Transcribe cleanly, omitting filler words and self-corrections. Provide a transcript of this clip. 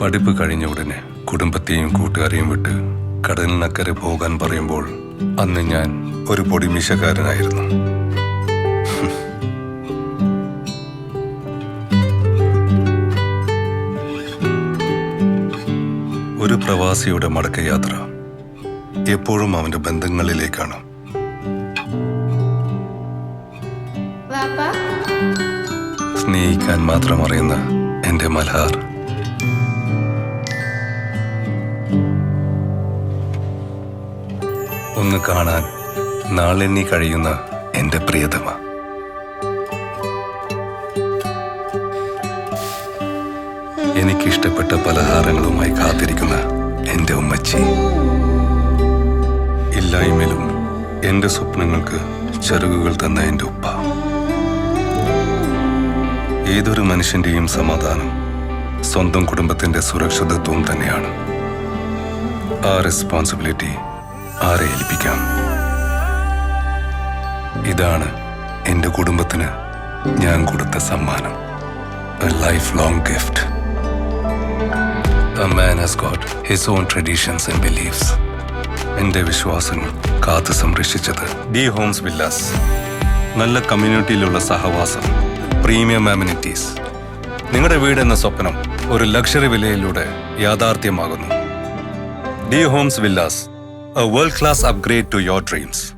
പഠിപ്പ് കഴിഞ്ഞ ഉടനെ കുടുംബത്തെയും കൂട്ടുകാരെയും വിട്ട് കടലിനക്കരെ പോകാൻ പറയുമ്പോൾ അന്ന് ഞാൻ ഒരു പൊടിമീശക്കാരനായിരുന്നു. ഒരു പ്രവാസിയുടെ മടക്കയാത്ര എപ്പോഴും അവന്റെ ബന്ധങ്ങളിലേക്കാണ്. സ്നേഹിക്കാൻ മാത്രം അറിയുന്ന എന്റെ മൽഹാർ, ഒന്ന് കാണാൻ നാളെണ്ണി കഴിയുന്ന എന്റെ പ്രിയതമ, എനിക്കിഷ്ടപ്പെട്ട പലഹാരങ്ങളുമായി കാത്തിരിക്കുന്ന എന്റെ ഉമ്മച്ചി, ഇല്ലായ്മയിലും എന്റെ സ്വപ്നങ്ങൾക്ക് ചിറകുകൾ തന്ന എന്റെ ഉപ്പ. ഏതൊരു മനുഷ്യന്റെയും സമാധാനം സ്വന്തം കുടുംബത്തിന്റെ സുരക്ഷിതത്വം തന്നെയാണ്. ആ റെസ്പോൺസിബിലിറ്റി ആരെ ഏൽപ്പിക്കാം? ഇതാണ് എന്റെ കുടുംബത്തിന് ഞാൻ കൊടുത്ത സമ്മാനം. A lifelong gift. A man has got his own traditions and beliefs. എന്റെ വിശ്വാസങ്ങൾ കാത്തു സംരക്ഷിച്ചത് ഡി ഹോംസ് വില്ലാസ്. നല്ല കമ്മ്യൂണിറ്റിയിലുള്ള സഹവാസം, പ്രീമിയം അമ്യൂണിറ്റീസ്. നിങ്ങളുടെ വീടെന്ന സ്വപ്നം ഒരു ലക്ഷറി വിലയിലൂടെ യാഥാർത്ഥ്യമാകുന്നു. D homes villas, a world class upgrade to your dreams.